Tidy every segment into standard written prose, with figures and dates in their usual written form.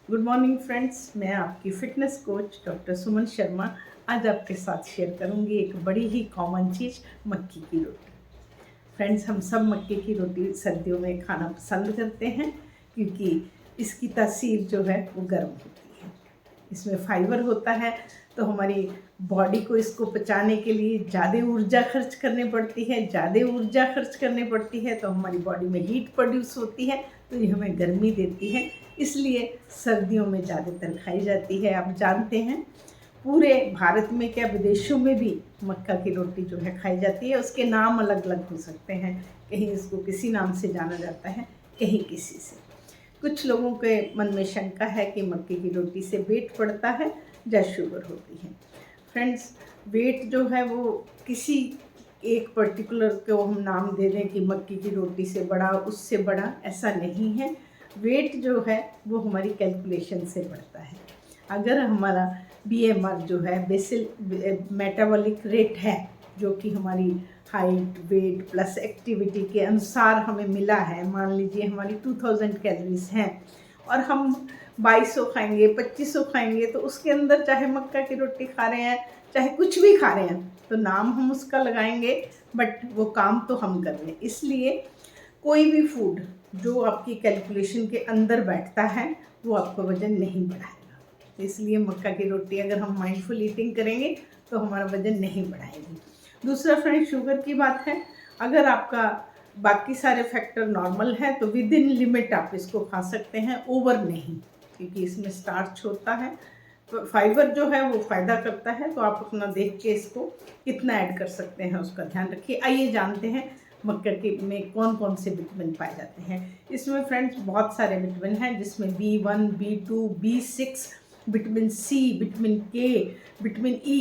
Good morning friends, मैं आपकी fitness coach doctor Suman Sharma आज आपके साथ शेयर करूंगी एक बड़ी ही कॉमन चीज़, मक्की की रोटी। फ्रेंड्स, हम सब मक्के की रोटी सर्दियों में खाना पसंद करते हैं क्योंकि इसकी तासीर जो है वो गर्म होती है। इसमें फाइबर होता है, तो हमारी बॉडी को इसको पचाने के लिए ज़्यादा ऊर्जा खर्च करनी पड़ती है। ज़्यादा ऊर्जा खर्च करनी पड़ती है तो हमारी बॉडी में हीट प्रोड्यूस होती है, तो ये हमें गर्मी देती है। इसलिए सर्दियों में ज़्यादातर खाई जाती है। आप जानते हैं पूरे भारत में क्या विदेशों में भी मक्का की रोटी जो है खाई जाती है। उसके नाम अलग अलग हो सकते हैं, कहीं इसको किसी नाम से जाना जाता है, कहीं किसी से। कुछ लोगों के मन में शंका है कि मक्के की रोटी से वेट बढ़ता है या शुगर होती है। फ्रेंड्स, वेट जो है वो किसी एक पर्टिकुलर को हम नाम दे दें कि मक्की की रोटी से बढ़ा, उससे बढ़ा, ऐसा नहीं है। वेट जो है वो हमारी कैलकुलेशन से बढ़ता है। अगर हमारा BMR जो है बेसिल मेटाबॉलिक रेट है, जो कि हमारी हाइट, वेट प्लस एक्टिविटी के अनुसार हमें मिला है। मान लीजिए हमारी 2000 कैलोरीज हैं और हम 2200 खाएंगे, 2500 खाएंगे, तो उसके अंदर चाहे मक्का की रोटी खा रहे हैं, चाहे कुछ भी खा रहे हैं, तो नाम हम उसका लगाएंगे, बट वो काम तो हम कर रहे हैं। इसलिए कोई भी फूड जो आपकी कैलकुलेशन के अंदर बैठता है वो आपका वज़न नहीं बढ़ाएगा। इसलिए मक्का की रोटी अगर हम माइंडफुल ईटिंग करेंगे तो हमारा वज़न नहीं बढ़ाएगी। दूसरा फ्रेंड, शुगर की बात है। अगर आपका बाकी सारे फैक्टर नॉर्मल हैं तो विद इन लिमिट आप इसको खा सकते हैं, ओवर नहीं, क्योंकि इसमें स्टार्च होता है। फाइबर जो है वो फ़ायदा करता है, तो आप अपना देख के इसको कितना ऐड कर सकते हैं उसका ध्यान रखिए। आइए जानते हैं मक्का के में कौन कौन से विटामिन पाए जाते हैं। इसमें फ्रेंड्स बहुत सारे विटामिन हैं, जिसमें B1, B2, B6, vitamin C, vitamin K, vitamin E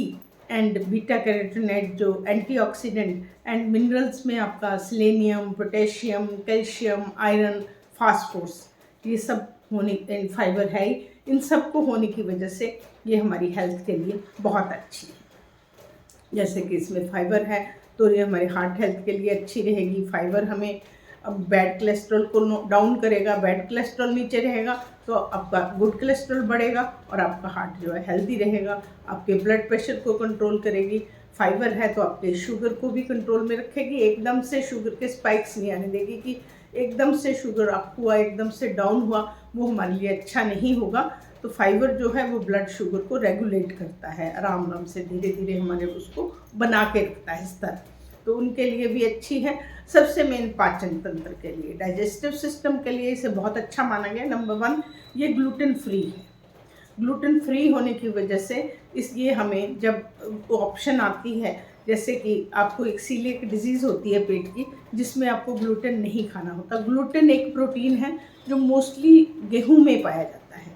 and beta carotenoid जो एंटीऑक्सीडेंट, एंड मिनरल्स में आपका selenium, potassium, calcium, iron, phosphorus, ये सब होने फाइबर है। इन सब को होने की वजह से ये हमारी हेल्थ के लिए बहुत अच्छी है। जैसे कि इसमें फाइबर है तो ये हमारे हार्ट हेल्थ के लिए अच्छी रहेगी। फाइबर हमें बैड कोलेस्ट्रॉल को डाउन करेगा। बैड कोलेस्ट्रॉल नीचे रहेगा तो आपका गुड कोलेस्ट्रॉल बढ़ेगा और आपका हार्ट जो है हेल्दी रहेगा। आपके ब्लड प्रेशर को कंट्रोल करेगी। फाइबर है तो आपके शुगर को भी कंट्रोल में रखेगी। एकदम से शुगर के स्पाइक्स नहीं आने देगी कि एकदम से शुगर अप हुआ, एकदम से डाउन हुआ, वो हमारे लिए अच्छा नहीं होगा। तो फाइबर जो है वो ब्लड शुगर को रेगुलेट करता है, आराम आराम से धीरे धीरे हमारे उसको बना के रखता है स्तर, तो उनके लिए भी अच्छी है। सबसे मेन पाचन तंत्र के लिए, डाइजेस्टिव सिस्टम के लिए इसे बहुत अच्छा माना गया। नंबर 1, ये ग्लूटेन फ्री है। ग्लूटेन फ्री होने की वजह से ये हमें जब ऑप्शन आती है, जैसे कि आपको एक सीलिएक डिजीज़ होती है पेट की, जिसमें आपको ग्लूटेन नहीं खाना होता। ग्लूटेन एक प्रोटीन है जो मोस्टली गेहूं में पाया जाता है,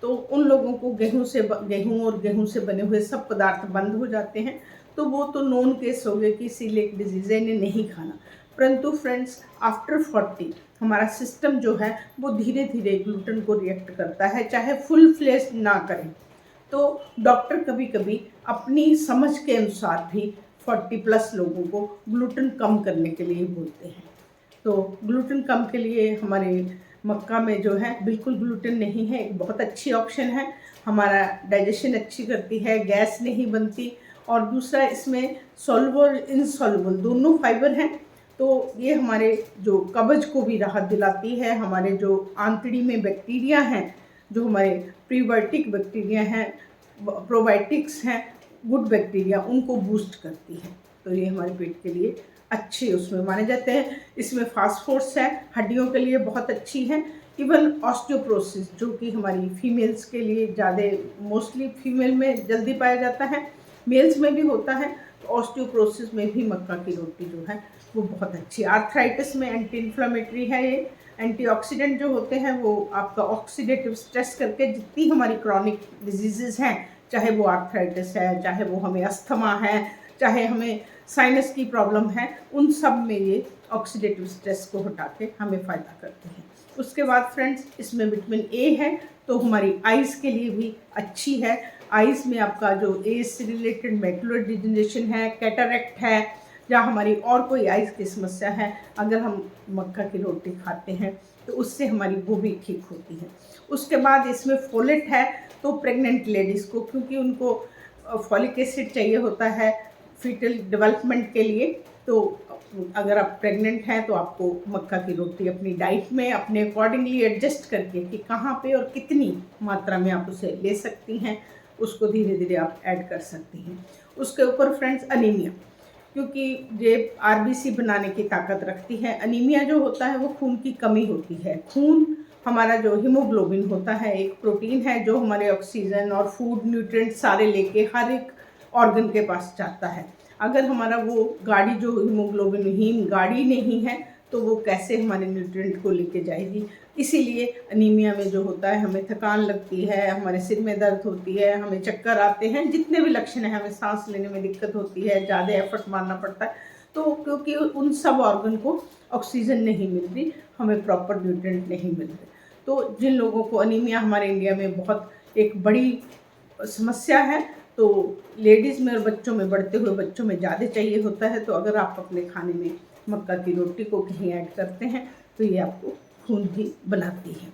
तो उन लोगों को गेहूं और गेहूं से बने हुए सब पदार्थ बंद हो जाते हैं, तो वो तो नॉन केस हो गए कि सीलिएक डिजीज़ है, इन्हें नहीं खाना। परंतु फ्रेंड्स, आफ्टर 40 हमारा सिस्टम जो है वो धीरे धीरे ग्लूटेन को रिएक्ट करता है, चाहे फुल फ्लेश ना करें। तो डॉक्टर कभी कभी अपनी समझ के अनुसार भी 40 प्लस लोगों को ग्लूटेन कम करने के लिए बोलते हैं। तो ग्लूटेन कम के लिए हमारे मक्का में जो है बिल्कुल ग्लूटेन नहीं है, एक बहुत अच्छी ऑप्शन है। हमारा डाइजेशन अच्छी करती है, गैस नहीं बनती, और दूसरा इसमें सॉल्युबल इनसॉल्युबल दोनों फाइबर हैं, तो ये हमारे जो कब्ज को भी राहत दिलाती है। हमारे जो आंतड़ी में बैक्टीरिया हैं, जो हमारे प्रीबायोटिक बैक्टीरिया हैं, प्रोबायोटिक्स हैं, गुड बैक्टीरिया, उनको बूस्ट करती है, तो ये हमारे पेट के लिए अच्छे उसमें माने जाते हैं। इसमें फास्फोरस है, हड्डियों के लिए बहुत अच्छी है। इवन ऑस्टियोप्रोसिस, जो कि हमारी फीमेल्स के लिए ज़्यादा, मोस्टली फीमेल में जल्दी पाया जाता है, मेल्स में भी होता है, तो ऑस्टियोप्रोसिस में भी मक्का की रोटी जो है वो बहुत अच्छी। आर्थराइटिस में एंटी इन्फ्लामेटरी है ये। एंटीऑक्सीडेंट जो होते हैं वो आपका ऑक्सीडेटिव स्ट्रेस करके जितनी हमारी क्रॉनिक डिजीज़ हैं, चाहे वो आर्थराइटिस है, चाहे वो हमें अस्थमा है, चाहे हमें साइनस की प्रॉब्लम है, उन सब में ये ऑक्सीडेटिव स्ट्रेस को हटा के हमें फ़ायदा करते हैं। उसके बाद फ्रेंड्स, इसमें विटामिन ए है, तो हमारी आइज़ के लिए भी अच्छी है। आइज़ में आपका जो एज से रिलेटेड मैकुलर डिजनरेशन है, कैटरेक्ट है, या हमारी और कोई आइज़ की समस्या है, अगर हम मक्का की रोटी खाते हैं तो उससे हमारी वो भी ठीक होती है। उसके बाद इसमें फोलेट है, तो प्रेग्नेंट लेडीज़ को, क्योंकि उनको फॉलिक एसिड चाहिए होता है फीटल डेवलपमेंट के लिए, तो अगर आप प्रेग्नेंट हैं तो आपको मक्का की रोटी अपनी डाइट में अपने अकॉर्डिंगली एडजस्ट करके कि कहाँ पे और कितनी मात्रा में आप उसे ले सकती हैं, उसको धीरे धीरे आप ऐड कर सकती हैं। उसके ऊपर फ्रेंड्स अनीमिया, क्योंकि ये आरबीसी बनाने की ताकत रखती है। अनीमिया जो होता है वो खून की कमी होती है। खून हमारा जो हीमोग्लोबिन होता है एक प्रोटीन है जो हमारे ऑक्सीजन और फूड न्यूट्रिएंट सारे लेके हर एक ऑर्गन के पास जाता है। अगर हमारा वो गाड़ी जो हीमोग्लोबिन हीम गाड़ी नहीं है तो वो कैसे हमारे न्यूट्रिएंट को लेके जाएगी। इसीलिए अनीमिया में जो होता है हमें थकान लगती है, हमारे सिर में दर्द होती है, हमें चक्कर आते हैं, जितने भी लक्षण हैं, हमें सांस लेने में दिक्कत होती है, ज़्यादा एफर्ट मारना पड़ता है, तो क्योंकि उन सब ऑर्गन को ऑक्सीजन नहीं मिल रही, हमें प्रॉपर न्यूट्रिएंट नहीं मिल रहे। तो जिन लोगों को अनीमिया हमारे इंडिया में बहुत एक बड़ी समस्या है, तो लेडीज़ में और बच्चों में, बढ़ते हुए बच्चों में ज़्यादा चाहिए होता है। तो अगर आप अपने खाने में मक्का की रोटी को कहीं ऐड करते हैं तो ये आपको खून भी बनाती है।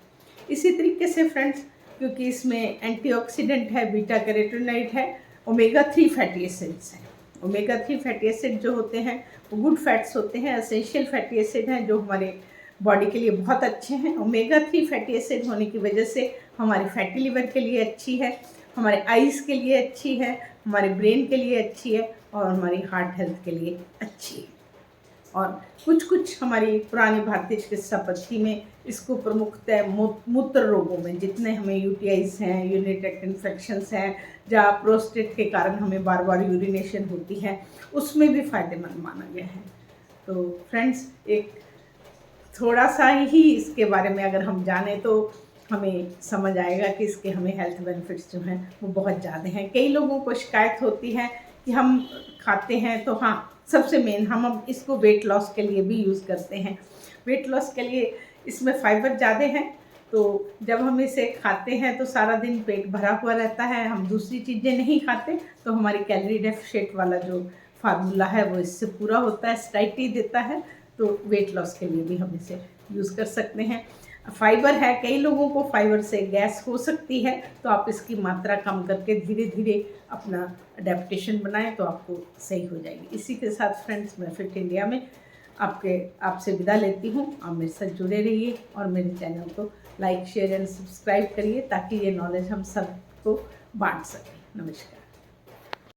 इसी तरीके से फ्रेंड्स, क्योंकि इसमें एंटीऑक्सीडेंट है, बीटा कैरोटीनॉइड है, ओमेगा 3 फैटी एसिड्स हैं। ओमेगा 3 फैटी एसिड जो होते हैं वो गुड फैट्स होते हैं, एसेंशियल फैटी एसिड हैं जो हमारे बॉडी के लिए बहुत अच्छे हैं। ओमेगा 3 फैटी एसिड होने की वजह से हमारे फैटी लिवर के लिए अच्छी है, हमारे आइज़ के लिए अच्छी है, हमारे ब्रेन के लिए अच्छी है और हमारी हार्ट हेल्थ के लिए अच्छी है। और कुछ हमारी पुरानी भारतीय चिकित्सा पद्धति में इसको प्रमुखतः मूत्र रोगों में, जितने हमें यूटीआईज हैं, यूरिनरी ट्रैक्ट इन्फेक्शंस हैं, जहाँ प्रोस्टेट के कारण हमें बार बार यूरिनेशन होती है, उसमें भी फ़ायदेमंद माना गया है। तो फ्रेंड्स, एक थोड़ा सा ही इसके बारे में अगर हम जानें तो हमें समझ आएगा कि इसके हमें हेल्थ बेनिफिट्स जो हैं वो बहुत ज़्यादा हैं। कई लोगों को शिकायत होती है कि हम खाते हैं तो हाँ, सबसे मेन हम अब इसको वेट लॉस के लिए भी यूज़ करते हैं। वेट लॉस के लिए इसमें फाइबर ज़्यादा है, तो जब हम इसे खाते हैं तो सारा दिन पेट भरा हुआ रहता है, हम दूसरी चीज़ें नहीं खाते, तो हमारी कैलोरी डेफिशिएंट वाला जो फार्मूला है वो इससे पूरा होता है, स्टाइटी देता है। तो वेट लॉस के लिए भी हम इसे यूज़ कर सकते हैं। फाइबर है, कई लोगों को फाइबर से गैस हो सकती है, तो आप इसकी मात्रा कम करके धीरे धीरे अपना अडेप्टेशन बनाएं तो आपको सही हो जाएगी। इसी के साथ फ्रेंड्स, मैं फिट इंडिया में आपसे विदा लेती हूँ। आप मेरे साथ जुड़े रहिए और मेरे चैनल को लाइक, शेयर एंड सब्सक्राइब करिए ताकि ये नॉलेज हम सबको बांट सकें। नमस्कार।